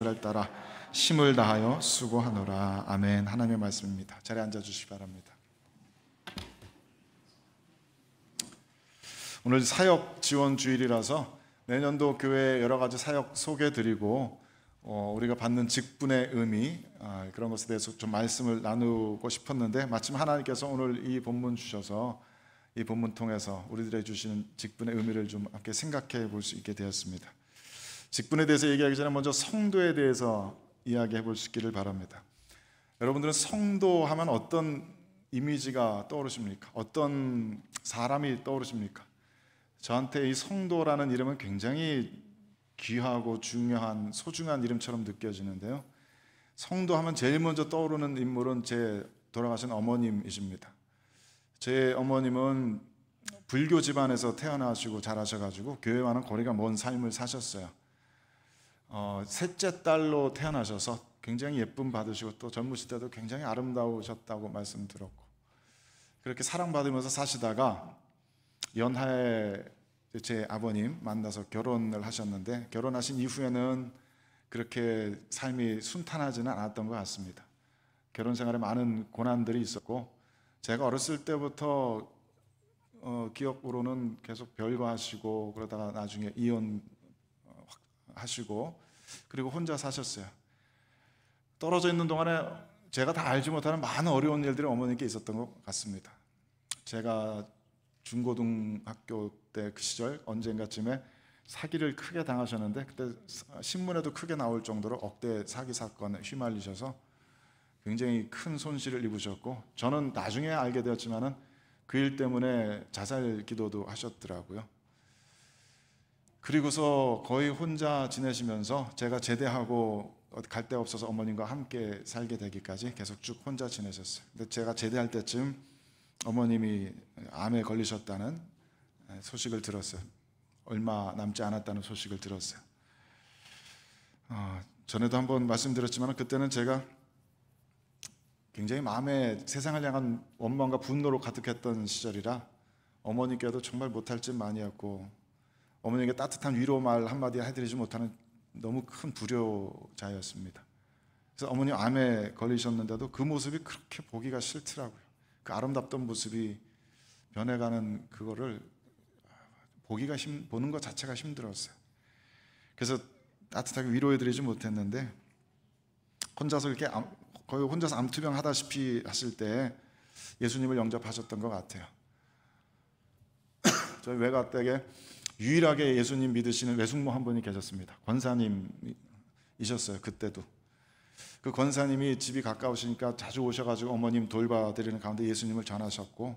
생각을 따라 힘을 다하여 수고하노라. 아멘. 하나님의 말씀입니다. 자리에 앉아주시기 바랍니다. 오늘 사역 지원 주일이라서 내년도 교회 여러 가지 사역 소개드리고 우리가 받는 직분의 의미, 그런 것에 대해서 좀 말씀을 나누고 싶었는데 마침 하나님께서 오늘 이 본문 주셔서 이 본문 통해서 우리들에게 주시는 직분의 의미를 좀 함께 생각해 볼 수 있게 되었습니다. 직분에 대해서 얘기하기 전에 먼저 성도에 대해서 이야기해 볼 수 있기를 바랍니다. 여러분들은 성도 하면 어떤 이미지가 떠오르십니까? 어떤 사람이 떠오르십니까? 저한테 이 성도라는 이름은 굉장히 귀하고 중요한 소중한 이름처럼 느껴지는데요, 성도 하면 제일 먼저 떠오르는 인물은 제 돌아가신 어머님이십니다. 제 어머님은 불교 집안에서 태어나시고 자라셔가지고 교회와는 거리가 먼 삶을 사셨어요. 셋째 딸로 태어나셔서 굉장히 예쁨 받으시고 또 젊으실 때도 굉장히 아름다우셨다고 말씀 들었고, 그렇게 사랑받으면서 사시다가 연하에 제 아버님 만나서 결혼을 하셨는데, 결혼하신 이후에는 그렇게 삶이 순탄하지는 않았던 것 같습니다. 결혼 생활에 많은 고난들이 있었고, 제가 어렸을 때부터 기억으로는 계속 별거하시고 그러다가 나중에 이혼하시고 그리고 혼자 사셨어요. 떨어져 있는 동안에 제가 다 알지 못하는 많은 어려운 일들이 어머니께 있었던 것 같습니다. 제가 중고등학교 때 그 시절 언젠가쯤에 사기를 크게 당하셨는데, 그때 신문에도 크게 나올 정도로 억대 사기 사건에 휘말리셔서 굉장히 큰 손실을 입으셨고, 저는 나중에 알게 되었지만은 그 일 때문에 자살 기도도 하셨더라고요. 그리고서 거의 혼자 지내시면서 제가 제대하고 갈 데 없어서 어머님과 함께 살게 되기까지 계속 쭉 혼자 지내셨어요. 근데 제가 제대할 때쯤 어머님이 암에 걸리셨다는 소식을 들었어요. 얼마 남지 않았다는 소식을 들었어요. 전에도 한번 말씀드렸지만 그때는 제가 굉장히 마음에 세상을 향한 원망과 분노로 가득했던 시절이라 어머니께도 정말 못할 짓 많이 했고, 어머니에게 따뜻한 위로 말 한마디 해드리지 못하는 너무 큰 불효자였습니다. 그래서 어머니 암에 걸리셨는데도 그 모습이 그렇게 보기가 싫더라고요. 그 아름답던 모습이 변해가는 그거를 보는 것 자체가 힘들었어요. 그래서 따뜻하게 위로해드리지 못했는데, 혼자서 이렇게 거의 혼자서 암투병 하다시피 하실 때 예수님을 영접하셨던 것 같아요. 저희 외가댁에 유일하게 예수님 믿으시는 외숙모 한 분이 계셨습니다. 권사님이셨어요. 그때도 그 권사님이 집이 가까우시니까 자주 오셔가지고 어머님 돌봐드리는 가운데 예수님을 전하셨고,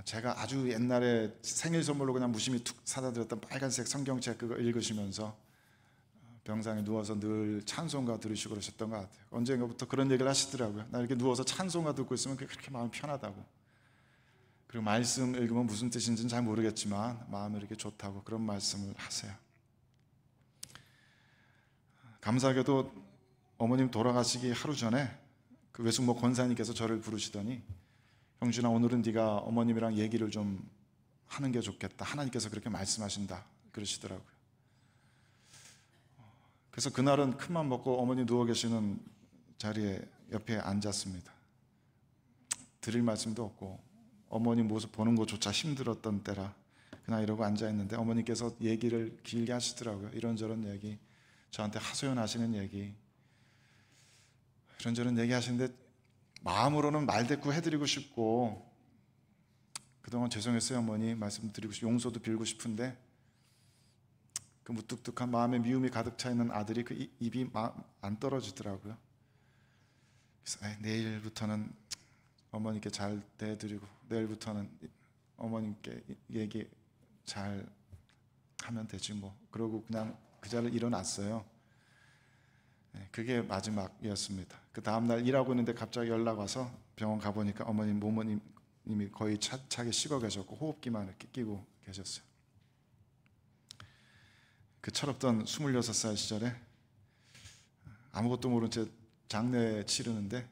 제가 아주 옛날에 생일 선물로 그냥 무심히 툭 사다 드렸던 빨간색 성경책 그거 읽으시면서 병상에 누워서 늘 찬송가 들으시고 그러셨던 것 같아요. 언젠가부터 그런 얘기를 하시더라고요. 나 이렇게 누워서 찬송가 듣고 있으면 그렇게 마음이 편하다고. 그리고 말씀 읽으면 무슨 뜻인지는 잘 모르겠지만 마음이 이렇게 좋다고 그런 말씀을 하세요. 감사하게도 어머님 돌아가시기 하루 전에 그 외숙모 권사님께서 저를 부르시더니, 형준아, 오늘은 네가 어머님이랑 얘기를 좀 하는 게 좋겠다. 하나님께서 그렇게 말씀하신다 그러시더라고요. 그래서 그날은 큰맘 먹고 어머니 누워 계시는 자리에 옆에 앉았습니다. 드릴 말씀도 없고 어머니 모습 보는 것조차 힘들었던 때라 그냥 이러고 앉아있는데 어머니께서 얘기를 길게 하시더라고요. 이런저런 얘기, 저한테 하소연하시는 얘기, 이런저런 얘기 하시는데 마음으로는 말대꾸 해드리고 싶고, 그동안 죄송했어요 어머니 말씀드리고 싶고 용서도 빌고 싶은데 그 무뚝뚝한 마음에 미움이 가득 차 있는 아들이 그 입이 안 떨어지더라고요. 그래서 내일부터는 어머니께 잘 대해드리고 내일부터는 어머님께 얘기 잘 하면 되지 뭐, 그러고 그냥 그 자리를 일어났어요. 그게 마지막이었습니다. 그 다음날 일하고 있는데 갑자기 연락 와서 병원 가보니까 어머님 몸이 거의 차게 식어 계셨고 호흡기만 이렇게 끼고 계셨어요. 그 철없던 26살 시절에 아무것도 모른 채 장례 치르는데,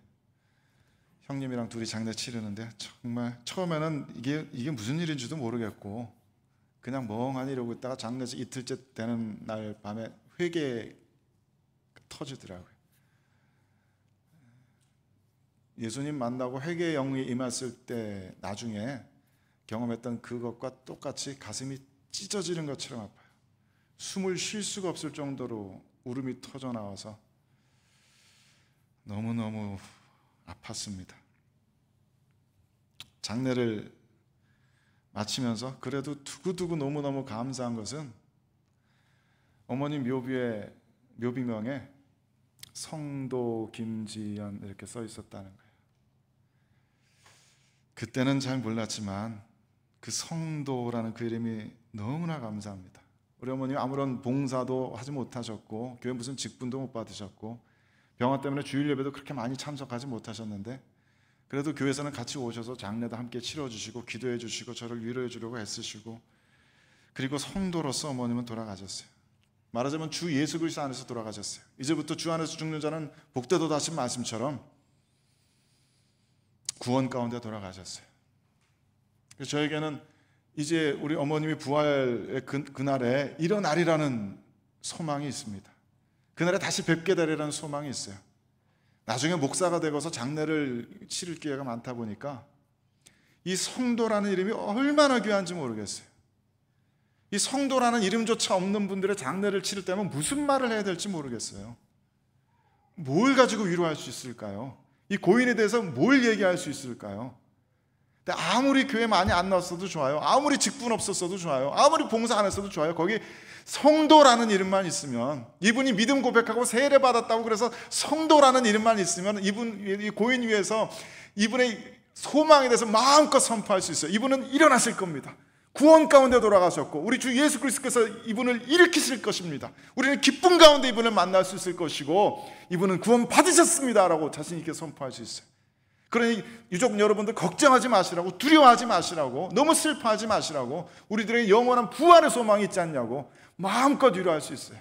형님이랑 둘이 장례 치르는데 정말 처음에는 이게 무슨 일인지도 모르겠고 그냥 멍하니 이러고 있다가 장례식 이틀째 되는 날 밤에 회개 터지더라고요. 예수님 만나고 회개의 영이 임했을 때 나중에 경험했던 그것과 똑같이 가슴이 찢어지는 것처럼 아파요. 숨을 쉴 수가 없을 정도로 울음이 터져 나와서 너무너무 아팠습니다. 장례를 마치면서 그래도 두고두고 너무너무 감사한 것은 어머님 묘비명에 성도 김지연 이렇게 써 있었다는 거예요. 그때는 잘 몰랐지만 그 성도라는 그 이름이 너무나 감사합니다. 우리 어머님 아무런 봉사도 하지 못하셨고 교회 무슨 직분도 못 받으셨고 병원 때문에 주일 예배도 그렇게 많이 참석하지 못하셨는데 그래도 교회에서는 같이 오셔서 장례도 함께 치러주시고 기도해 주시고 저를 위로해 주려고 애쓰시고 그리고 성도로서 어머님은 돌아가셨어요. 말하자면 주 예수 그리스도 안에서 돌아가셨어요. 이제부터 주 안에서 죽는 자는 복되도다 하신 말씀처럼 구원 가운데 돌아가셨어요. 그래서 저에게는 이제 우리 어머님이 부활의 그날에 일어나리라는 소망이 있습니다. 그날에 다시 뵙게 되리라는 소망이 있어요. 나중에 목사가 되고서 장례를 치를 기회가 많다 보니까 이 성도라는 이름이 얼마나 귀한지 모르겠어요. 이 성도라는 이름조차 없는 분들의 장례를 치를 때면 무슨 말을 해야 될지 모르겠어요. 뭘 가지고 위로할 수 있을까요? 이 고인에 대해서 뭘 얘기할 수 있을까요? 근데 아무리 교회 많이 안 나왔어도 좋아요. 아무리 직분 없었어도 좋아요. 아무리 봉사 안 했어도 좋아요. 거기 성도라는 이름만 있으면, 이분이 믿음 고백하고 세례 받았다고 그래서 성도라는 이름만 있으면 이 고인 위에서 이분의 소망에 대해서 마음껏 선포할 수 있어요. 이분은 일어나실 겁니다. 구원 가운데 돌아가셨고 우리 주 예수 그리스도께서 이분을 일으키실 것입니다. 우리는 기쁨 가운데 이분을 만날 수 있을 것이고 이분은 구원 받으셨습니다 라고 자신 있게 선포할 수 있어요. 그러니 유족 여러분들 걱정하지 마시라고, 두려워하지 마시라고, 너무 슬퍼하지 마시라고, 우리들의 영원한 부활의 소망이 있지 않냐고 마음껏 위로할 수 있어요.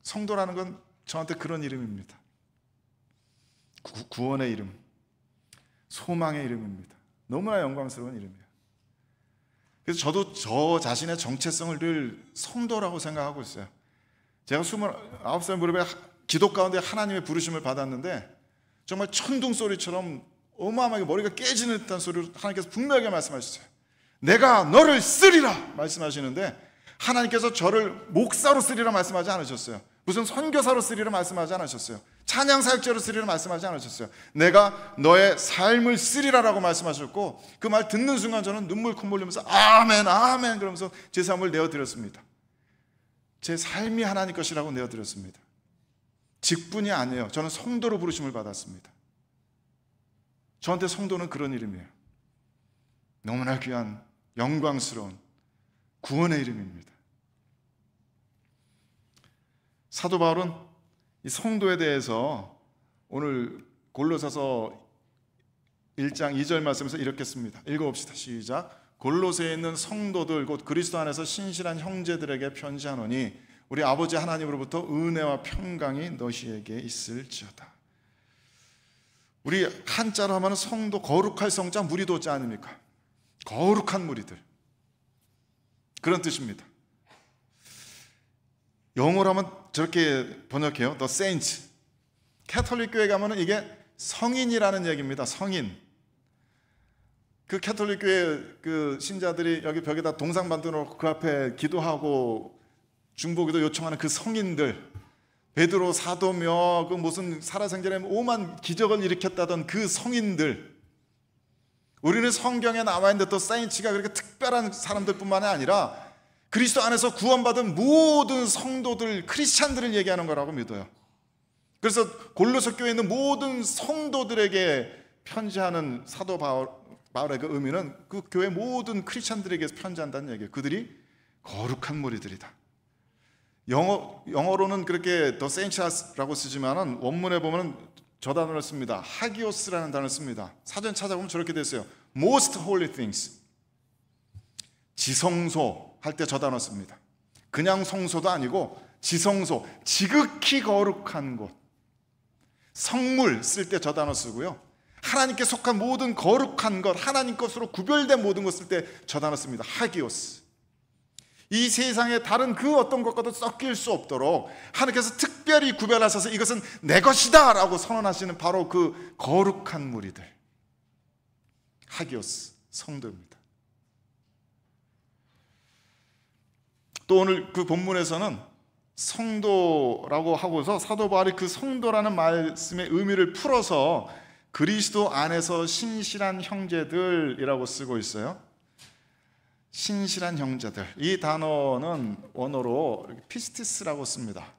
성도라는 건 저한테 그런 이름입니다. 구원의 이름, 소망의 이름입니다. 너무나 영광스러운 이름이에요. 그래서 저도 저 자신의 정체성을 늘 성도라고 생각하고 있어요. 제가 29살 무렵에 기도 가운데 하나님의 부르심을 받았는데 정말 천둥 소리처럼 어마어마하게 머리가 깨지는 듯한 소리로 하나님께서 분명하게 말씀하셨어요. 내가 너를 쓰리라 말씀하시는데 하나님께서 저를 목사로 쓰리라 말씀하지 않으셨어요. 무슨 선교사로 쓰리라 말씀하지 않으셨어요. 찬양 사역자로 쓰리라 말씀하지 않으셨어요. 내가 너의 삶을 쓰리라라고 말씀하셨고 그 말 듣는 순간 저는 눈물 콧물 흘리면서 아멘 아멘 그러면서 제 삶을 내어드렸습니다. 제 삶이 하나님 것이라고 내어드렸습니다. 직분이 아니에요. 저는 성도로 부르심을 받았습니다. 저한테 성도는 그런 이름이에요. 너무나 귀한 영광스러운 구원의 이름입니다. 사도 바울은 이 성도에 대해서 오늘 골로새서 1장 2절 말씀에서 이렇게 씁니다. 읽어봅시다. 시작. 골로새에 있는 성도들 곧 그리스도 안에서 신실한 형제들에게 편지하노니 우리 아버지 하나님으로부터 은혜와 평강이 너희에게 있을지어다. 우리 한자로 하면 성도, 거룩할 성자 무리도자 아닙니까? 거룩한 무리들, 그런 뜻입니다. 영어로 하면 저렇게 번역해요. The saints. 캐톨릭 교회 가면 이게 성인이라는 얘기입니다. 성인. 그 캐톨릭 교회 그 신자들이 여기 벽에다 동상 만들어 놓고 그 앞에 기도하고 중보기도 요청하는 그 성인들, 베드로 사도며 그 무슨 살아생전에 오만 기적을 일으켰다던 그 성인들, 우리는 성경에 나와 있는 또 사인츠가 그렇게 특별한 사람들뿐만 아니라 그리스도 안에서 구원받은 모든 성도들, 크리스찬들을 얘기하는 거라고 믿어요. 그래서 골로새 교회에 있는 모든 성도들에게 편지하는 사도 바울의 그 의미는 그 교회 모든 크리스찬들에게 편지한다는 얘기예요. 그들이 거룩한 무리들이다. 영어로는 그렇게 The Saints라고 쓰지만은 원문에 보면 저 단어를 씁니다. 하기오스라는 단어를 씁니다. 사전 찾아보면 저렇게 돼 있어요. Most holy things. 지성소 할 때 저 단어 씁니다. 그냥 성소도 아니고 지성소, 지극히 거룩한 곳. 성물 쓸 때 저 단어 쓰고요. 하나님께 속한 모든 거룩한 것, 하나님 것으로 구별된 모든 것 쓸 때 저 단어 씁니다. 하기오스. 이 세상의 다른 그 어떤 것과도 섞일 수 없도록 하나님께서 특별히 구별하셔서 이것은 내 것이다 라고 선언하시는 바로 그 거룩한 무리들, 하기오스 성도입니다. 또 오늘 그 본문에서는 성도라고 하고서 사도 바울이 그 성도라는 말씀의 의미를 풀어서 그리스도 안에서 신실한 형제들이라고 쓰고 있어요. 신실한 형제들, 이 단어는 원어로 피스티스라고 씁니다.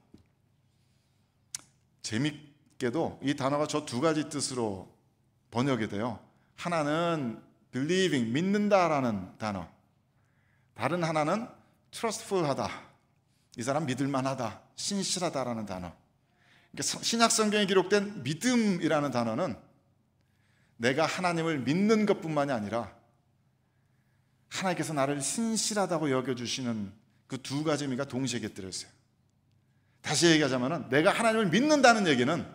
재밌게도 이 단어가 저 두 가지 뜻으로 번역이 돼요. 하나는 believing, 믿는다라는 단어, 다른 하나는 trustful하다, 이 사람 믿을만하다, 신실하다라는 단어. 그러니까 신약 성경에 기록된 믿음이라는 단어는 내가 하나님을 믿는 것뿐만이 아니라 하나님께서 나를 신실하다고 여겨주시는 그 두 가지 의미가 동시에 곁들여 있어요. 다시 얘기하자면 내가 하나님을 믿는다는 얘기는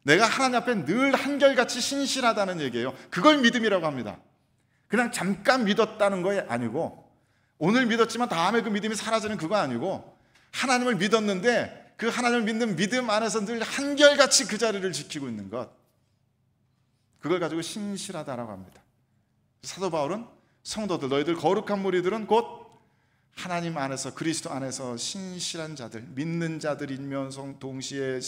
내가 하나님 앞에 늘 한결같이 신실하다는 얘기예요. 그걸 믿음이라고 합니다. 그냥 잠깐 믿었다는 거 아니고, 오늘 믿었지만 다음에 그 믿음이 사라지는 그거 아니고, 하나님을 믿었는데 그 하나님을 믿는 믿음 안에서 늘 한결같이 그 자리를 지키고 있는 것, 그걸 가지고 신실하다라고 합니다. 사도 바울은 성도들, 너희들 거룩한 무리들은 곧 하나님 안에서, 그리스도 안에서 신실한 자들, 믿는 자들이면서 동시에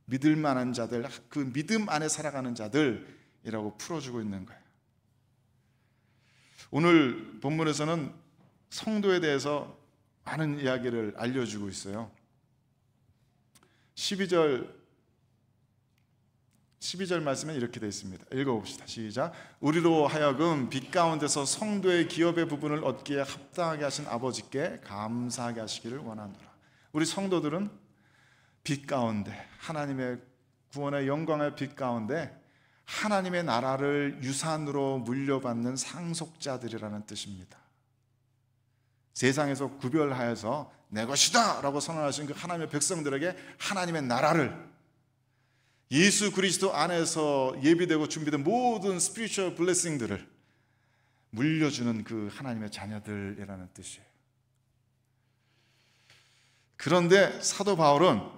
믿을 만한 자들, 그 믿음 안에 살아가는 자들이라고 풀어주고 있는 거예요. 오늘 본문에서는 성도에 대해서 많은 이야기를 알려주고 있어요. 12절 말씀에 이렇게 되어 있습니다. 읽어봅시다. 시작. 우리로 하여금 빛 가운데서 성도의 기업의 부분을 얻기에 합당하게 하신 아버지께 감사하게 하시기를 원하노라. 우리 성도들은 빛 가운데, 하나님의 구원의 영광의 빛 가운데 하나님의 나라를 유산으로 물려받는 상속자들이라는 뜻입니다. 세상에서 구별하여서 내 것이다 라고 선언하신 그 하나님의 백성들에게 하나님의 나라를, 예수 그리스도 안에서 예비되고 준비된 모든 스피리추얼 블레싱들을 물려주는 그 하나님의 자녀들이라는 뜻이에요. 그런데 사도 바울은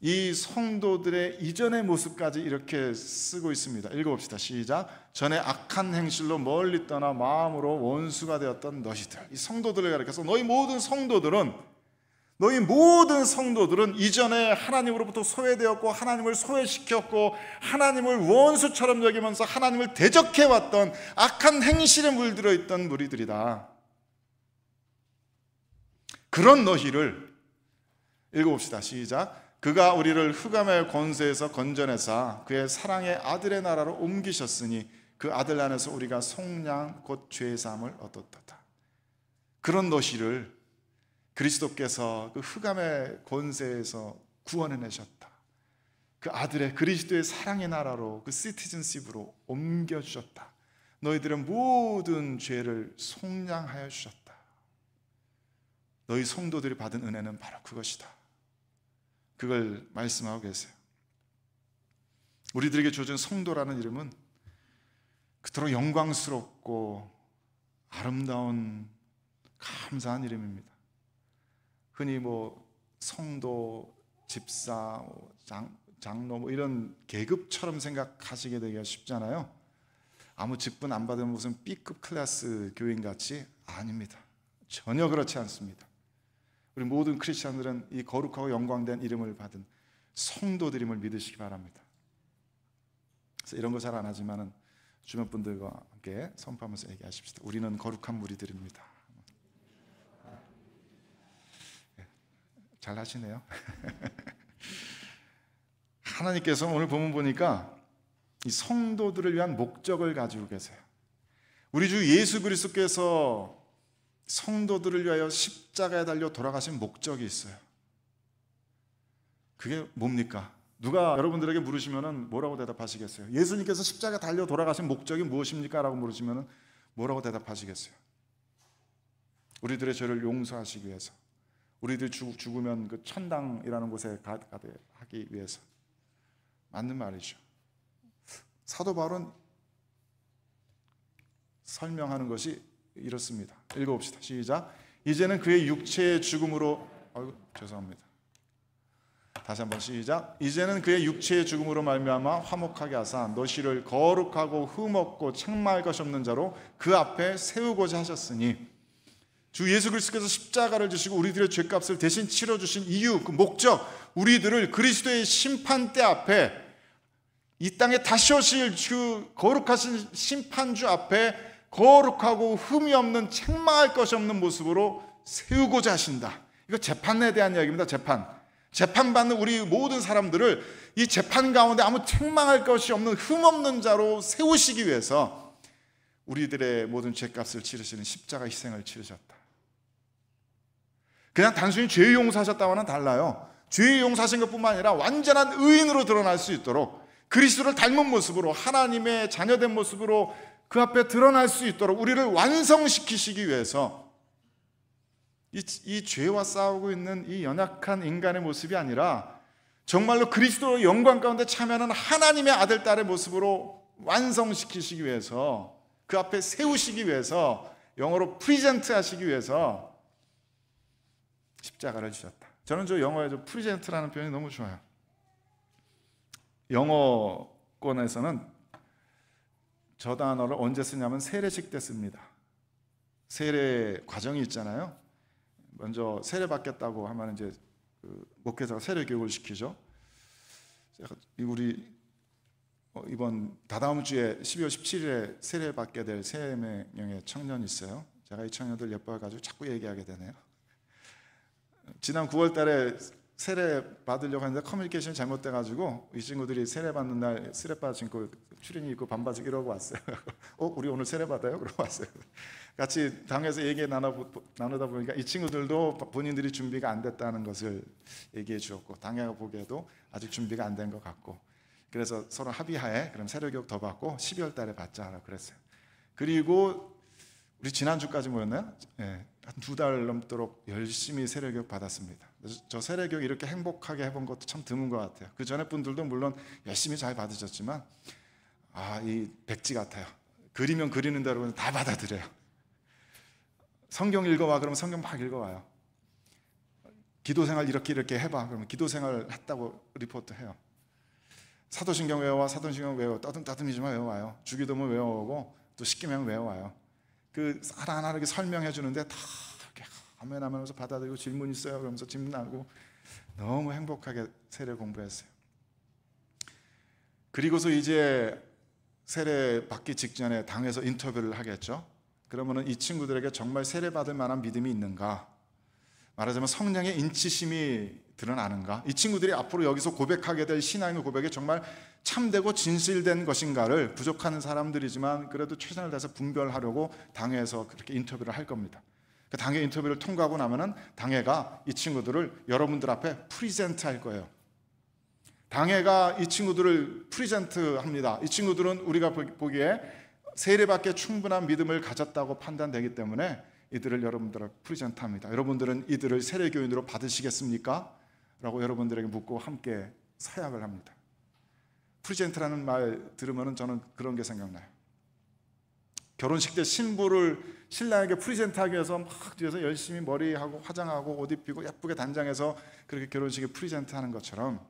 이 성도들의 이전의 모습까지 이렇게 쓰고 있습니다. 읽어봅시다. 시작. 전에 악한 행실로 멀리 떠나 마음으로 원수가 되었던 너희들, 이 성도들을 가리켜서 너희 모든 성도들은 이전에 하나님으로부터 소외되었고 하나님을 소외시켰고 하나님을 원수처럼 여기면서 하나님을 대적해왔던 악한 행실에 물들어 있던 무리들이다. 그런 너희를 읽어봅시다. 시작. 그가 우리를 흑암의 권세에서 건져내사 그의 사랑의 아들의 나라로 옮기셨으니 그 아들 안에서 우리가 속량 곧 죄사함을 얻었다. 그런 너희를 그리스도께서 그 흑암의 권세에서 구원해내셨다. 그 아들의 그리스도의 사랑의 나라로, 그 시티즌십으로 옮겨주셨다. 너희들의 모든 죄를 속량하여 주셨다. 너희 성도들이 받은 은혜는 바로 그것이다. 그걸 말씀하고 계세요. 우리들에게 주어진 성도라는 이름은 그토록 영광스럽고 아름다운 감사한 이름입니다. 흔히 성도, 집사, 장로 이런 계급처럼 생각하시게 되기가 쉽잖아요. 아무 직분 안 받은 무슨 B급 클래스 교인 같이 아닙니다. 전혀 그렇지 않습니다. 우리 모든 크리스찬들은 이 거룩하고 영광된 이름을 받은 성도들임을 믿으시기 바랍니다. 그래서 이런 거 잘 안 하지만은 주변 분들과 함께 선포하면서 얘기하십시다. 우리는 거룩한 무리들입니다. 잘 하시네요. 하나님께서 오늘 본문 보니까 이 성도들을 위한 목적을 가지고 계세요. 우리 주 예수 그리스도께서 성도들을 위하여 십자가에 달려 돌아가신 목적이 있어요. 그게 뭡니까? 누가 여러분들에게 물으시면 뭐라고 대답하시겠어요? 예수님께서 십자가에 달려 돌아가신 목적이 무엇입니까? 라고 물으시면 뭐라고 대답하시겠어요? 우리들의 죄를 용서하시기 위해서, 우리들 죽으면 그 천당이라는 곳에 가게 하기 위해서. 맞는 말이죠. 사도 바울은 설명하는 것이 이렇습니다. 읽어봅시다. 시작. 이제는 그의 육체의 죽음으로 죄송합니다. 다시 한번 시작. 이제는 그의 육체의 죽음으로 말미암아 화목하게 하사 너희를 거룩하고 흠없고 책망할 것이 없는 자로 그 앞에 세우고자 하셨으니, 주 예수 그리스도께서 십자가를 지시고 우리들의 죄값을 대신 치러주신 이유, 그 목적, 우리들을 그리스도의 심판대 앞에, 이 땅에 다시 오실 주 거룩하신 심판주 앞에 거룩하고 흠이 없는, 책망할 것이 없는 모습으로 세우고자 하신다. 이거 재판에 대한 이야기입니다. 재판받는 우리 모든 사람들을 이 재판 가운데 아무 책망할 것이 없는 흠없는 자로 세우시기 위해서 우리들의 모든 죄값을 치르시는 십자가 희생을 치르셨다. 그냥 단순히 죄 용서하셨다와는 달라요. 죄 용서하신 것뿐만 아니라 완전한 의인으로 드러날 수 있도록, 그리스도를 닮은 모습으로, 하나님의 자녀된 모습으로 그 앞에 드러날 수 있도록 우리를 완성시키시기 위해서 이 죄와 싸우고 있는 이 연약한 인간의 모습이 아니라 정말로 그리스도의 영광 가운데 참여하는 하나님의 아들, 딸의 모습으로 완성시키시기 위해서, 그 앞에 세우시기 위해서, 영어로 프리젠트 하시기 위해서 십자가를 지셨다. 저는 저 영어에 저 프리젠트라는 표현이 너무 좋아요. 영어권에서는 저 단어를 언제 쓰냐면 세례식 때 씁니다. 세례 과정이 있잖아요. 먼저 세례 받겠다고 하면 이제 그 목회자가 세례 교육을 시키죠. 우리 이번 다다음 주에 12월 17일에 세례 받게 될 3명의 청년이 있어요. 제가 이 청년들 예뻐가지고 자꾸 얘기하게 되네요. 지난 9월 달에 세례 받으려고 했는데 커뮤니케이션이 잘못돼가지고 이 친구들이 세례 받는 날 스레빠 신고 추리닝 입고 반바지 이러고 왔어요. 우리 오늘 세례 받아요? 그러고 왔어요. 같이 당에서 얘기 나누다 보니까 이 친구들도 본인들이 준비가 안 됐다는 것을 얘기해 주었고, 당회가 보기에도 아직 준비가 안 된 것 같고, 그래서 서로 합의하에 그럼 세례교육 더 받고 12월 달에 받자라고 그랬어요. 그리고 우리 지난주까지 모였나요? 한 2달 넘도록 열심히 세례교육 받았습니다. 저 세례교육 이렇게 행복하게 해본 것도 참 드문 것 같아요. 그 전에 분들도 물론 열심히 잘 받으셨지만 이 백지 같아요. 그리면 그리는 대로 다 받아들여요. 성경 읽어와 그러면 성경 막 읽어와요. 기도생활 이렇게 해봐 그러면 기도생활 했다고 리포트해요. 사도신경 외워와 사도신경 외워, 떠듬떠듬이지만 외워와요. 주기도문 외워오고 또 십계명 외워와요. 그 하나하나 이렇게 설명해 주는데 다 이렇게 아멘하면서 받아들이고, 질문 있어요 그러면서 질문하고, 너무 행복하게 세례 공부했어요. 그리고서 이제 세례 받기 직전에 당에서 인터뷰를 하겠죠. 그러면은 이 친구들에게 정말 세례 받을 만한 믿음이 있는가, 말하자면 성령의 인치심이 드러나는가, 이 친구들이 앞으로 여기서 고백하게 될 신앙의 고백이 정말 참되고 진실된 것인가를 부족한 사람들이지만 그래도 최선을 다해서 분별하려고 당회에서 그렇게 인터뷰를 할 겁니다. 그 당회 인터뷰를 통과하고 나면은 당회가 이 친구들을 여러분들 앞에 프리젠트 할 거예요. 당회가 이 친구들을 프리젠트 합니다. 이 친구들은 우리가 보기에 세례받기에 충분한 믿음을 가졌다고 판단되기 때문에 이들을 여러분들 앞에 프리젠트 합니다. 여러분들은 이들을 세례교인으로 받으시겠습니까? 라고 여러분들에게 묻고 함께 서약을 합니다. 프리젠트라는 말 들으면 저는 그런 게 생각나요. 결혼식 때 신부를 신랑에게 프리젠트하기 위해서 막 뒤에서 열심히 머리하고 화장하고 옷 입히고 예쁘게 단장해서 그렇게 결혼식에 프리젠트하는 것처럼,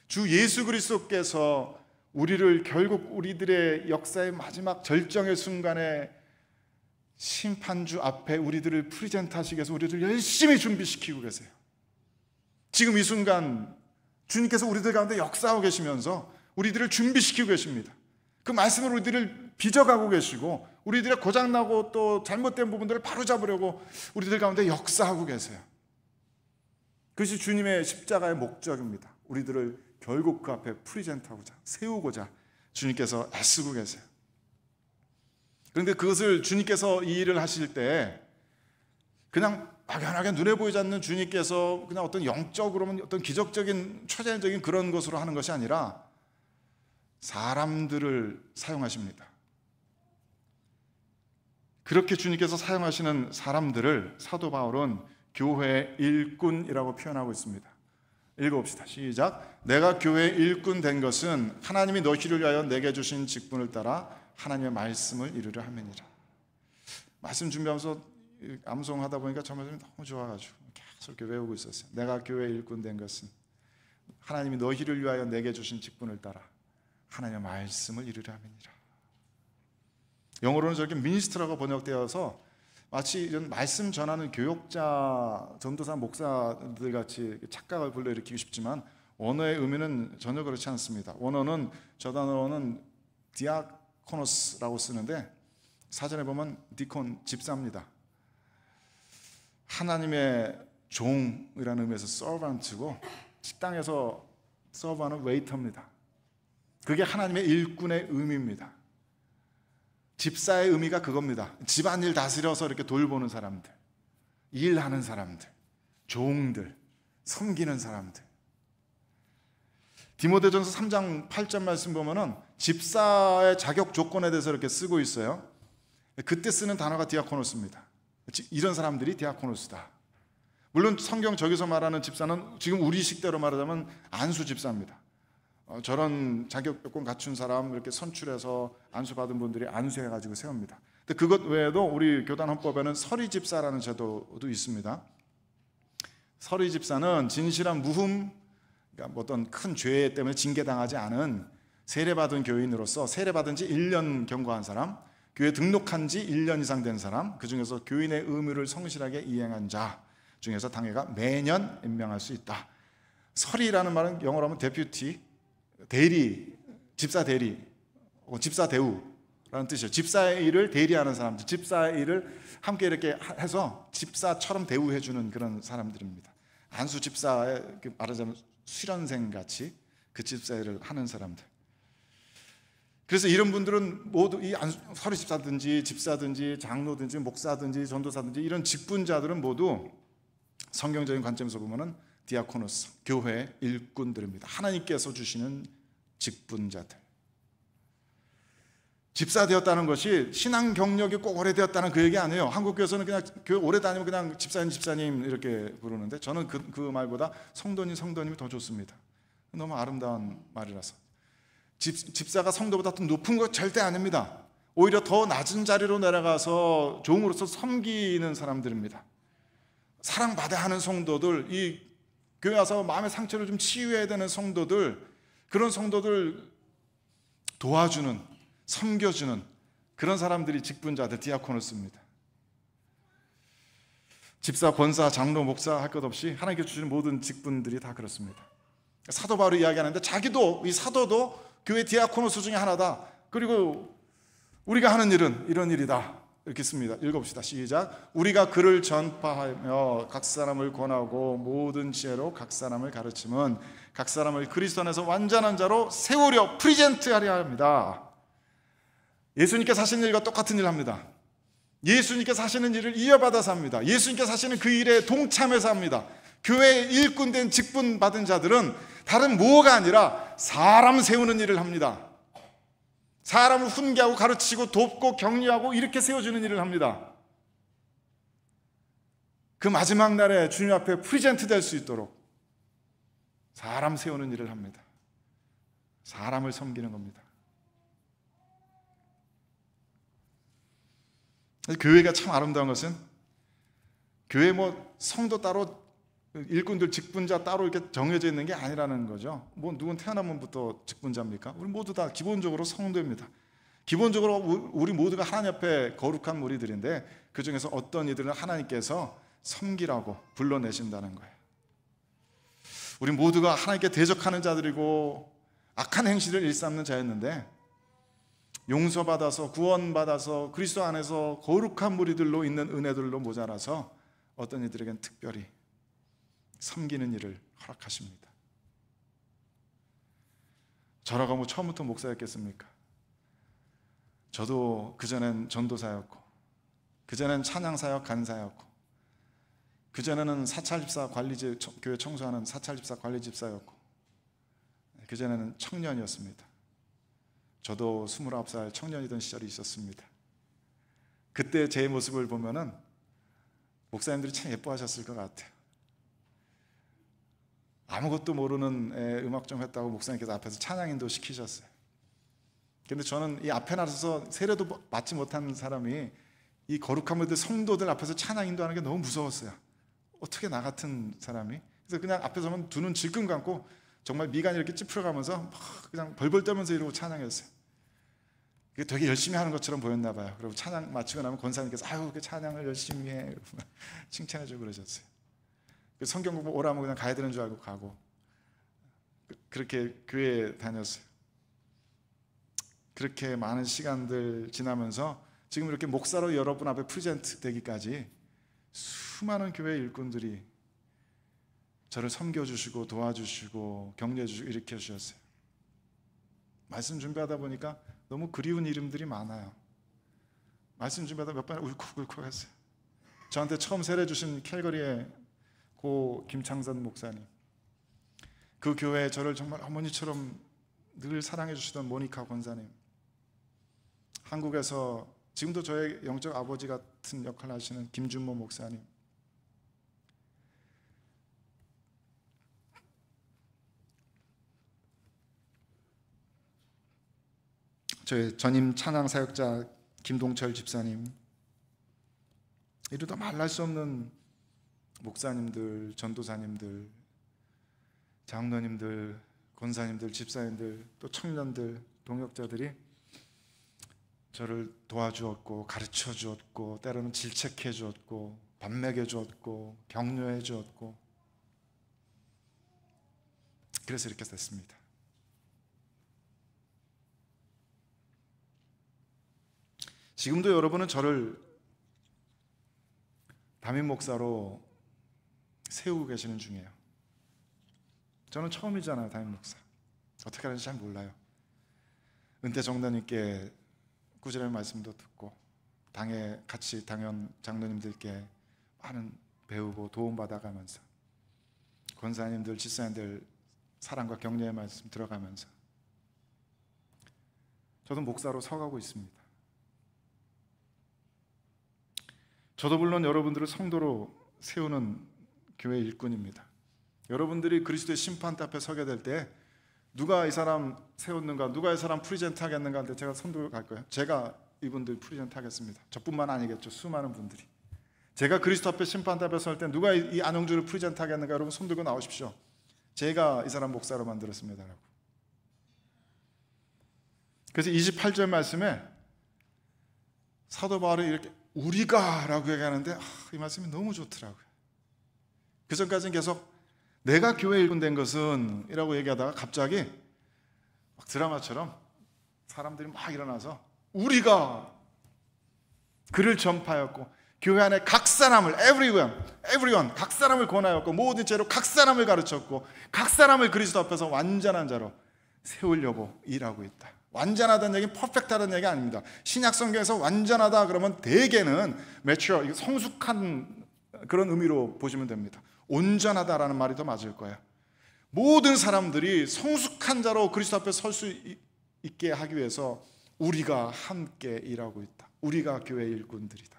주 예수 그리스도께서 우리를 결국 우리들의 역사의 마지막 절정의 순간에 심판주 앞에 우리들을 프리젠트 하시기 위해서 우리를 열심히 준비시키고 계세요. 지금 이 순간 주님께서 우리들 가운데 역사하고 계시면서 우리들을 준비시키고 계십니다. 그 말씀으로 우리들을 빚어가고 계시고, 우리들의 고장나고 또 잘못된 부분들을 바로잡으려고 우리들 가운데 역사하고 계세요. 그것이 주님의 십자가의 목적입니다. 우리들을 결국 그 앞에 프리젠트하고자, 세우고자 주님께서 애쓰고 계세요. 그런데 그것을 주님께서 이 일을 하실 때 그냥 막연하게 눈에 보이지 않는 주님께서 그냥 어떤 영적으로는 어떤 기적적인 초자연적인 그런 것으로 하는 것이 아니라 사람들을 사용하십니다. 그렇게 주님께서 사용하시는 사람들을 사도 바울은 교회의 일꾼이라고 표현하고 있습니다. 읽어봅시다. 시작. 내가 교회의 일꾼 된 것은 하나님이 너희를 위하여 내게 주신 직분을 따라 하나님의 말씀을 이루려 함이니라. 말씀 준비하면서 암송하다 보니까 정말 너무 좋아가지고 계속 이렇게 외우고 있었어요. 내가 교회 일꾼 된 것은 하나님이 너희를 위하여 내게 주신 직분을 따라 하나님의 말씀을 이루려 함이니라. 영어로는 저렇게 미니스트라고 번역되어서 마치 이런 말씀 전하는 교역자, 전도사, 목사들 같이 착각을 불러일으키고 싶지만 원어의 의미는 전혀 그렇지 않습니다. 원어는 저 단어는 디아코노스라고 쓰는데 사전에 보면 디콘, 집사입니다. 하나님의 종이라는 의미에서 서번트고 식당에서 서버는 웨이터입니다. 그게 하나님의 일꾼의 의미입니다. 집사의 의미가 그겁니다. 집안일 다스려서 이렇게 돌보는 사람들, 일하는 사람들, 종들, 섬기는 사람들. 디모데전서 3장 8절 말씀 보면은 집사의 자격 조건에 대해서 이렇게 쓰고 있어요. 그때 쓰는 단어가 디아코노스입니다. 이런 사람들이 디아코노스다. 물론 성경 저기서 말하는 집사는 지금 우리 식대로 말하자면 안수 집사입니다. 저런 자격 조건 갖춘 사람 이렇게 선출해서 안수 받은 분들이 안수해가지고 세웁니다. 근데 그것 외에도 우리 교단 헌법에는 서리 집사라는 제도도 있습니다. 서리 집사는 진실한 무흠, 그러니까 어떤 큰 죄 때문에 징계당하지 않은 세례받은 교인으로서 세례받은 지 1년 경과한 사람, 교회 등록한 지 1년 이상 된 사람, 그 중에서 교인의 의무를 성실하게 이행한 자 중에서 당회가 매년 임명할 수 있다. 서리라는 말은 영어로 하면 데퓨티, 대리, 집사 대리, 집사 대우라는 뜻이에요. 집사의 일을 대리하는 사람들, 집사의 일을 함께 이렇게 해서 집사처럼 대우해주는 그런 사람들입니다. 안수 집사의 말하자면 수련생 같이 그 집사 일을 하는 사람들. 그래서 이런 분들은 모두 이 서리 집사든지 집사든지 장로든지 목사든지 전도사든지 이런 직분자들은 모두 성경적인 관점에서 보면은 디아코노스, 교회 일꾼들입니다. 하나님께서 주시는 직분자들. 집사 되었다는 것이 신앙 경력이 꼭 오래되었다는 그 얘기 아니에요. 한국 교회에서는 그냥 교회 오래 다니면 그냥 집사님 이렇게 부르는데 저는 그 말보다 성도님이 더 좋습니다. 너무 아름다운 말이라서. 집사가 성도보다 더 높은 것 절대 아닙니다. 오히려 더 낮은 자리로 내려가서 종으로서 섬기는 사람들입니다. 사랑받아야 하는 성도들, 이 교회 와서 마음의 상처를 좀 치유해야 되는 성도들, 그런 성도들 도와주는, 섬겨주는 그런 사람들이 직분자들, 디아코노스입니다. 집사, 권사, 장로, 목사 할 것 없이 하나님께서 주시는 모든 직분들이 다 그렇습니다. 사도 바울이 이야기하는데 자기도, 이 사도도 교회 디아코노스 중에 하나다. 그리고 우리가 하는 일은 이런 일이다. 이렇게 씁니다. 읽어봅시다. 시작. 우리가 그를 전파하며 각 사람을 권하고 모든 지혜로 각 사람을 가르치면 각 사람을 그리스도 안에서 완전한 자로 세우려 프리젠트하려 합니다. 예수님께서 하시는 일과 똑같은 일을 합니다. 예수님께서 하시는 일을 이어받아서 합니다. 예수님께서 하시는 그 일에 동참해서 합니다. 교회에 일꾼된 직분 받은 자들은 다른 뭐가 아니라 사람 세우는 일을 합니다. 사람을 훈계하고 가르치고 돕고 격려하고 이렇게 세워주는 일을 합니다. 그 마지막 날에 주님 앞에 프리젠트 될 수 있도록 사람 세우는 일을 합니다. 사람을 섬기는 겁니다. 교회가 참 아름다운 것은 교회 성도 따로 일꾼들 직분자 따로 이렇게 정해져 있는 게 아니라는 거죠. 누군 태어나면부터 직분자입니까? 우리 모두 다 기본적으로 성도입니다. 기본적으로 우리 모두가 하나님 앞에 거룩한 무리들인데 그 중에서 어떤 이들은 하나님께서 섬기라고 불러내신다는 거예요. 우리 모두가 하나님께 대적하는 자들이고 악한 행실을 일삼는 자였는데 용서받아서 구원받아서 그리스도 안에서 거룩한 무리들로 있는 은혜들로 모자라서 어떤 이들에겐 특별히 섬기는 일을 허락하십니다. 저라고 처음부터 목사였겠습니까? 저도 그전엔 전도사였고 그전엔 찬양사역 간사였고 그전에는 사찰집사 관리집 교회 청소하는 사찰집사 관리집사였고 그전에는 청년이었습니다. 저도 29살 청년이던 시절이 있었습니다. 그때 제 모습을 보면은 목사님들이 참 예뻐하셨을 것 같아요. 아무것도 모르는 애 음악 좀 했다고 목사님께서 앞에서 찬양인도 시키셨어요. 근데 저는 이 앞에 나서서 세례도 받지 못한 사람이 이 거룩한 분들 성도들 앞에서 찬양 인도하는 게 너무 무서웠어요. 어떻게 나 같은 사람이? 그래서 그냥 앞에 서면 두 눈 질끈 감고 정말 미간이 이렇게 찌푸려가면서 막 그냥 벌벌 떨면서 이러고 찬양했어요. 그게 되게 열심히 하는 것처럼 보였나 봐요. 그리고 찬양 마치고 나면 권사님께서 아유 그 찬양을 열심히 해 칭찬해주고 그러셨어요. 성경 공부 오라면 그냥 가야 되는 줄 알고 가고 그렇게 교회에 다녔어요. 그렇게 많은 시간들 지나면서 지금 이렇게 목사로 여러분 앞에 프레젠트 되기까지 수많은 교회 일꾼들이 저를 섬겨주시고 도와주시고 격려해주시고 일으켜주셨어요. 말씀 준비하다 보니까 너무 그리운 이름들이 많아요. 말씀 준비하다 몇 번 울컥울컥 했어요. 저한테 처음 세례 주신 캘거리의 고 김창선 목사님, 그 교회에 저를 정말 어머니처럼 늘 사랑해 주시던 모니카 권사님, 한국에서 지금도 저의 영적 아버지 같은 역할을 하시는 김준모 목사님, 저의 전임 찬양 사역자 김동철 집사님, 이루다 말할 수 없는 목사님들, 전도사님들, 장로님들, 권사님들, 집사님들, 또 청년들, 동역자들이 저를 도와주었고 가르쳐 주었고 때로는 질책해 주었고 밥 먹여 주었고 격려해 주었고, 그래서 이렇게 됐습니다. 지금도 여러분은 저를 담임 목사로 세우고 계시는 중이에요. 저는 처음이잖아요. 담임 목사 어떻게 하는지 잘 몰라요. 은퇴 정단님께 꾸준한 말씀도 듣고 당에 같이 당연 장로님들께 많은 배우고 도움받아가면서 권사님들, 집사님들 사랑과 격려의 말씀 들어가면서 저도 목사로 서가고 있습니다. 저도 물론 여러분들을 성도로 세우는 교회 일꾼입니다. 여러분들이 그리스도의 심판대 앞에 서게 될 때 누가 이 사람 세웠는가, 누가 이 사람 프리젠트 하겠는가 할 때 제가 선두를 갈 거예요. 제가 이분들 프리젠트 하겠습니다. 저뿐만 아니겠죠. 수많은 분들이. 제가 그리스도 앞에 심판대 앞에 설 때 누가 이 안영주를 프리젠트 하겠는가, 여러분 손 들고 나오십시오. 제가 이 사람 목사로 만들었습니다 라고. 그래서 28절 말씀에 사도 바울이 이렇게 우리가 라고 얘기하는데 이 말씀이 너무 좋더라고요. 그 전까지는 계속 내가 교회 일꾼 된 것은 이라고 얘기하다가 갑자기 막 드라마처럼 사람들이 막 일어나서 우리가 그를 전파하였고 교회 안에 각 사람을 everyone 각 사람을 권하였고 모든 죄로 각 사람을 가르쳤고 각 사람을 그리스도 앞에서 완전한 자로 세우려고 일하고 있다. 완전하다는 얘기는 퍼펙트하다는 얘기 아닙니다. 신약 성경에서 완전하다 그러면 대개는 mature, 성숙한 그런 의미로 보시면 됩니다. 온전하다라는 말이 더 맞을 거예요. 모든 사람들이 성숙한 자로 그리스도 앞에 설 수 있게 하기 위해서 우리가 함께 일하고 있다. 우리가 교회 일꾼들이다.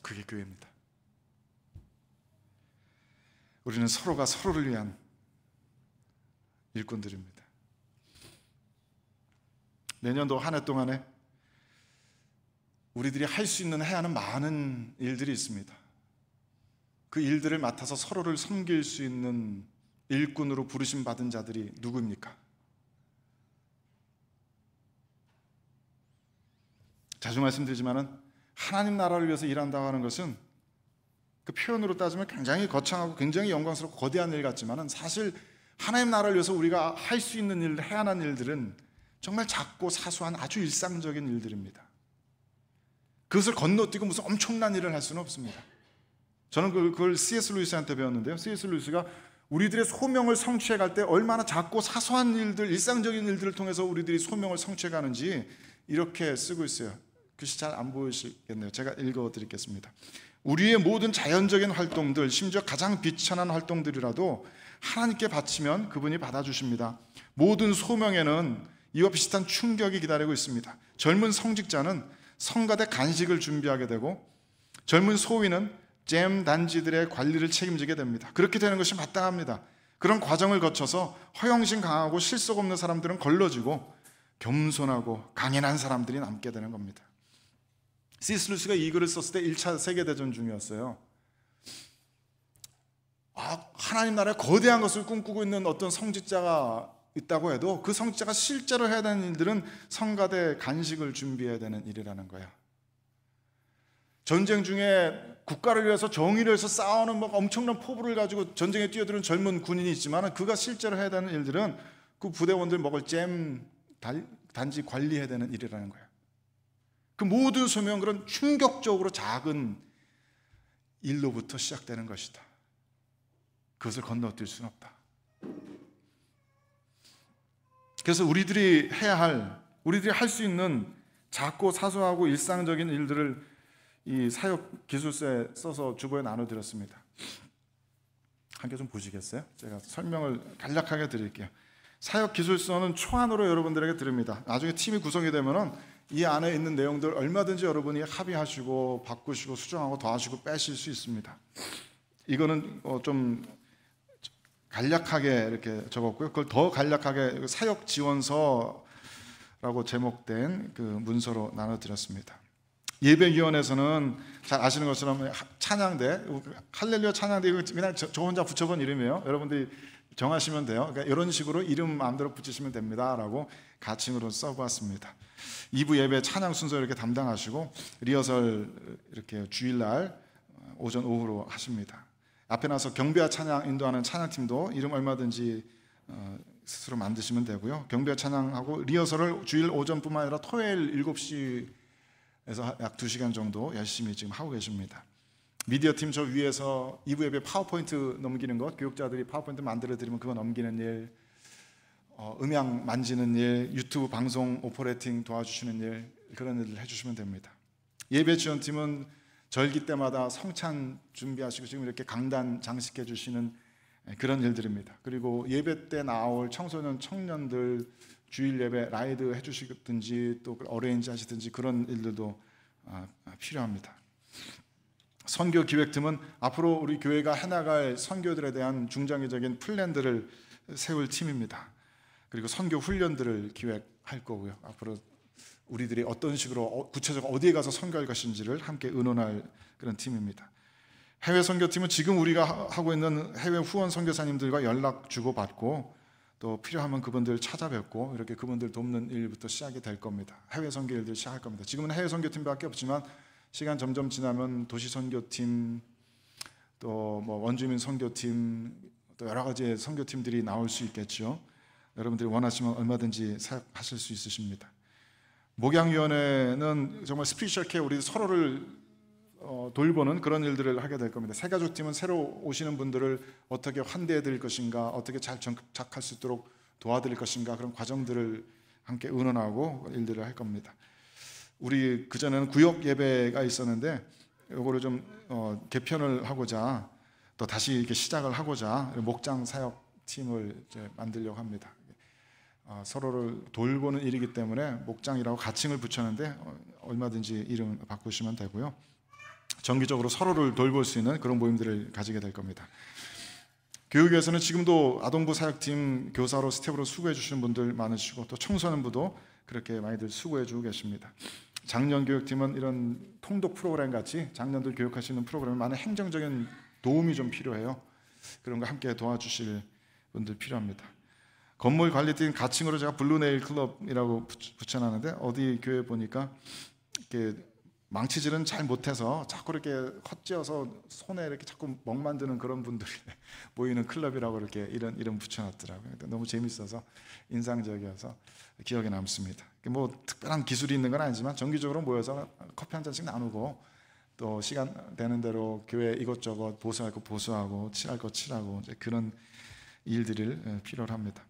그게 교회입니다. 우리는 서로가 서로를 위한 일꾼들입니다. 내년도 한 해 동안에 우리들이 할 수 있는 해야 하는 많은 일들이 있습니다. 그 일들을 맡아서 서로를 섬길 수 있는 일꾼으로 부르심 받은 자들이 누구입니까? 자주 말씀드리지만은 하나님 나라를 위해서 일한다고 하는 것은 그 표현으로 따지면 굉장히 거창하고 굉장히 영광스럽고 거대한 일 같지만은 사실 하나님 나라를 위해서 우리가 할 수 있는 일, 해야 하는 일들은 정말 작고 사소한 아주 일상적인 일들입니다. 그것을 건너뛰고 무슨 엄청난 일을 할 수는 없습니다. 저는 그걸 C.S. 루이스한테 배웠는데요. C.S. 루이스가 우리들의 소명을 성취해 갈 때 얼마나 작고 사소한 일들, 일상적인 일들을 통해서 우리들이 소명을 성취해 가는지 이렇게 쓰고 있어요. 글씨 잘 안 보이시겠네요. 제가 읽어드리겠습니다. 우리의 모든 자연적인 활동들, 심지어 가장 비천한 활동들이라도 하나님께 바치면 그분이 받아주십니다. 모든 소명에는 이와 비슷한 충격이 기다리고 있습니다. 젊은 성직자는 성가대 간식을 준비하게 되고 젊은 소위는 잼 단지들의 관리를 책임지게 됩니다. 그렇게 되는 것이 마땅합니다. 그런 과정을 거쳐서 허영심 강하고 실속 없는 사람들은 걸러지고 겸손하고 강인한 사람들이 남게 되는 겁니다. C.S. 루이스가 이 글을 썼을 때 1차 세계대전 중이었어요. 하나님 나라의 거대한 것을 꿈꾸고 있는 어떤 성직자가 있다고 해도 그 성직자가 실제로 해야 되는 일들은 성가대 간식을 준비해야 되는 일이라는 거야. 전쟁 중에 국가를 위해서 정의를 위해서 싸우는 엄청난 포부를 가지고 전쟁에 뛰어드는 젊은 군인이 있지만 그가 실제로 해야 되는 일들은 그 부대원들 먹을 잼 단지 관리해야 되는 일이라는 거야. 그 모든 소명은 그런 충격적으로 작은 일로부터 시작되는 것이다. 그것을 건너뛸 수는 없다. 그래서 우리들이 우리들이 할 수 있는 작고 사소하고 일상적인 일들을 이 사역 기술서에 써서 주보에 나눠드렸습니다. 함께 좀 보시겠어요? 제가 설명을 간략하게 드릴게요. 사역 기술서는 초안으로 여러분들에게 드립니다. 나중에 팀이 구성이 되면은 이 안에 있는 내용들 얼마든지 여러분이 합의하시고 바꾸시고 수정하고 더하시고 빼실 수 있습니다. 이거는 좀 간략하게 이렇게 적었고요. 그걸 더 간략하게 사역 지원서라고 제목된 그 문서로 나눠드렸습니다. 예배위원회에서는 잘 아시는 것처럼 찬양대, 할렐루야 찬양대 이거 그냥 저 혼자 붙여본 이름이에요. 여러분들이 정하시면 돼요. 그러니까 이런 식으로 이름 마음대로 붙이시면 됩니다라고 가칭으로 써보았습니다. 2부 예배 찬양 순서 이렇게 담당하시고 리허설 이렇게 주일날 오전 오후로 하십니다. 앞에 나서 경배와 찬양 인도하는 찬양팀도 이름 얼마든지 스스로 만드시면 되고요. 경배와 찬양하고 리허설을 주일 오전뿐만 아니라 토요일 7시에서 약 2시간 정도 열심히 지금 하고 계십니다. 미디어 팀 저 위에서 2부 예배 파워포인트 넘기는 것, 교육자들이 파워포인트 만들어 드리면 그거 넘기는 일, 음향 만지는 일, 유튜브 방송 오퍼레이팅 도와주시는 일, 그런 일을 해주시면 됩니다. 예배 지원팀은 절기 때마다 성찬 준비하시고 지금 이렇게 강단 장식해 주시는 그런 일들입니다. 그리고 예배 때 나올 청소년 청년들 주일 예배 라이드 해주시든지 또 어레인지 하시든지 그런 일들도 필요합니다. 선교 기획팀은 앞으로 우리 교회가 해나갈 선교들에 대한 중장기적인 플랜들을 세울 팀입니다. 그리고 선교 훈련들을 기획할 거고요. 앞으로 우리들이 어떤 식으로 구체적으로 어디에 가서 선교할 것인지를 함께 의논할 그런 팀입니다. 해외 선교팀은 지금 우리가 하고 있는 해외 후원 선교사님들과 연락 주고받고 또 필요하면 그분들 찾아뵙고 이렇게 그분들 돕는 일부터 시작이 될 겁니다. 해외 선교 일들 시작할 겁니다. 지금은 해외 선교팀밖에 없지만 시간 점점 지나면 도시 선교팀 또 뭐 원주민 선교팀 또 여러 가지의 선교팀들이 나올 수 있겠죠. 여러분들이 원하시면 얼마든지 사역하실 수 있으십니다. 목양위원회는 정말 스피리추얼 케어 우리 서로를 돌보는 그런 일들을 하게 될 겁니다. 새가족팀은 새로 오시는 분들을 어떻게 환대해 드릴 것인가, 어떻게 잘 정착할 수 있도록 도와드릴 것인가, 그런 과정들을 함께 의논하고 일들을 할 겁니다. 우리 그전에는 구역 예배가 있었는데 이거를 좀 개편을 하고자 또 다시 이렇게 시작을 하고자 목장 사역팀을 이제 만들려고 합니다. 서로를 돌보는 일이기 때문에 목장이라고 가칭을 붙였는데 얼마든지 이름 바꾸시면 되고요. 정기적으로 서로를 돌볼 수 있는 그런 모임들을 가지게 될 겁니다. 교육에서는 지금도 아동부 사역팀 교사로 스텝으로 수고해 주시는 분들 많으시고 또 청소년부도 그렇게 많이들 수고해 주고 계십니다. 장년 교육팀은 이런 통독 프로그램 같이 장년들 교육하시는 프로그램에 많은 행정적인 도움이 좀 필요해요. 그런 거 함께 도와주실 분들 필요합니다. 건물 관리팀 가칭으로 제가 블루네일 클럽이라고 붙여놨는데 어디 교회 보니까 이렇게 망치질은 잘 못해서 자꾸 이렇게 헛지어서 손에 이렇게 자꾸 멍 만드는 그런 분들이 모이는 클럽이라고 이렇게 이런 이름 붙여놨더라고요. 너무 재밌어서 인상적이어서 기억에 남습니다. 뭐 특별한 기술이 있는 건 아니지만 정기적으로 모여서 커피 한 잔씩 나누고 또 시간 되는 대로 교회 이것저것 보수할 거 보수하고 칠할 거 칠하고 이제 그런 일들을 필요로 합니다.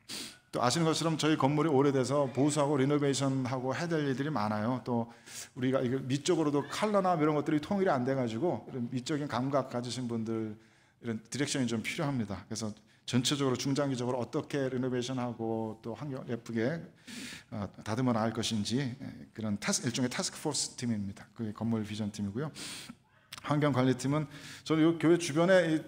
또 아시는 것처럼 저희 건물이 오래돼서 보수하고 리노베이션하고 해야 될 일들이 많아요. 또 우리가 이거 미적으로도 컬러나 이런 것들이 통일이 안 돼가지고 이런 미적인 감각 가지신 분들 이런 디렉션이 좀 필요합니다. 그래서 전체적으로 중장기적으로 어떻게 리노베이션하고 또 환경 예쁘게 다듬어 나갈 것인지 그런 일종의 타스크포스 팀입니다. 그게 건물 비전 팀이고요. 환경관리팀은 저는 이 교회 주변에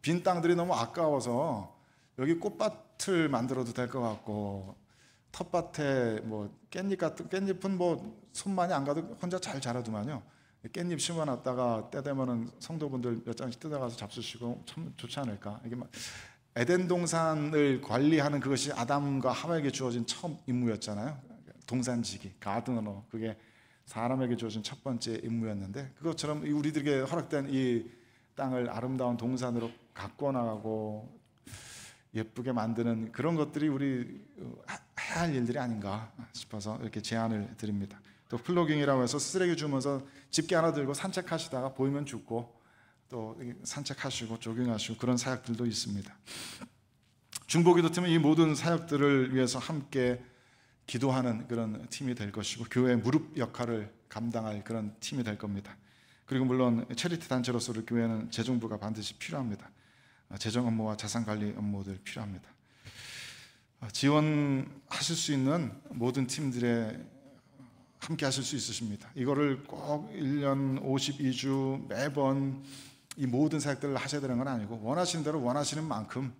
빈 땅들이 너무 아까워서 여기 꽃밭을 만들어도 될 것 같고 텃밭에 뭐 깻잎은 뭐 손만이 안 가도 혼자 잘 자라더만요. 깻잎 심어놨다가 때 되면은 성도분들 몇 장씩 뜯어가서 잡수시고 참 좋지 않을까. 이게 막 에덴 동산을 관리하는 그것이 아담과 하와에게 주어진 처음 임무였잖아요. 동산지기, 가드너, 그게 사람에게 주어진 첫 번째 임무였는데, 그것처럼 우리들에게 허락된 이 땅을 아름다운 동산으로 가꿔 나가고 예쁘게 만드는 그런 것들이 우리 해야 할 일들이 아닌가 싶어서 이렇게 제안을 드립니다. 또 플로깅이라고 해서 쓰레기 주면서 집게 하나 들고 산책하시다가 보이면 죽고 또 산책하시고 조깅하시고 그런 사역들도 있습니다. 중보기도팀은 이 모든 사역들을 위해서 함께 기도하는 그런 팀이 될 것이고, 교회의 무릎 역할을 감당할 그런 팀이 될 겁니다. 그리고 물론 체리티 단체로서 우리 교회는 재정부가 반드시 필요합니다. 재정 업무와 자산 관리 업무들 필요합니다. 지원하실 수 있는 모든 팀들에 함께 하실 수 있으십니다. 이거를 꼭 1년 52주 매번 이 모든 사역들을 하셔야 되는 건 아니고, 원하시는 대로 원하시는 만큼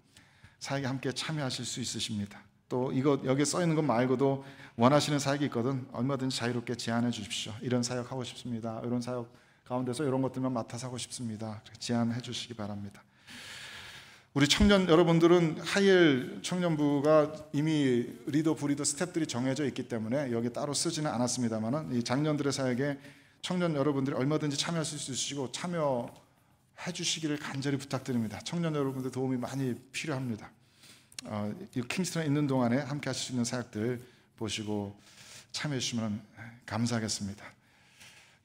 사역에 함께 참여하실 수 있으십니다. 또 이거 여기에 써 있는 것 말고도 원하시는 사역이 있거든 얼마든지 자유롭게 제안해 주십시오. 이런 사역 하고 싶습니다. 이런 사역 가운데서 이런 것들만 맡아서 하고 싶습니다. 제안해 주시기 바랍니다. 우리 청년 여러분들은 하이엘 청년부가 이미 리더, 부리더 스텝들이 정해져 있기 때문에 여기 따로 쓰지는 않았습니다만, 이 작년들의 사역에 청년 여러분들이 얼마든지 참여하실 수 있으시고 참여해 주시기를 간절히 부탁드립니다. 청년 여러분들 도움이 많이 필요합니다. 이 킹스턴에 있는 동안에 함께 하실 수 있는 사역들 보시고 참여해 주시면 감사하겠습니다.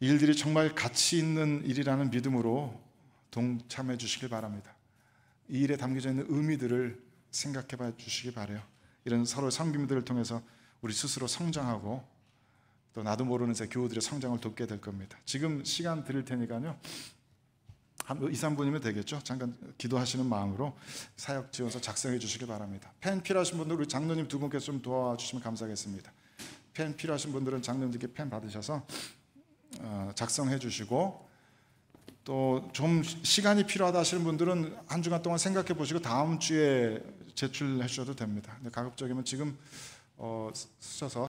이 일들이 정말 가치 있는 일이라는 믿음으로 동참해 주시길 바랍니다. 이 일에 담겨져 있는 의미들을 생각해 봐 주시기 바라요. 이런 서로 섬김들을 통해서 우리 스스로 성장하고 또 나도 모르는 새 교우들의 성장을 돕게 될 겁니다. 지금 시간 드릴 테니까요, 한 2, 3분이면 되겠죠. 잠깐 기도하시는 마음으로 사역 지원서 작성해 주시기 바랍니다. 펜 필요하신 분들 우리 장로님 두 분께서 좀 도와주시면 감사하겠습니다. 펜 필요하신 분들은 장로님께 펜 받으셔서 작성해 주시고, 또 좀 시간이 필요하다 하시는 분들은 한 주간 동안 생각해 보시고 다음 주에 제출해 주셔도 됩니다. 근데 가급적이면 지금 쓰셔서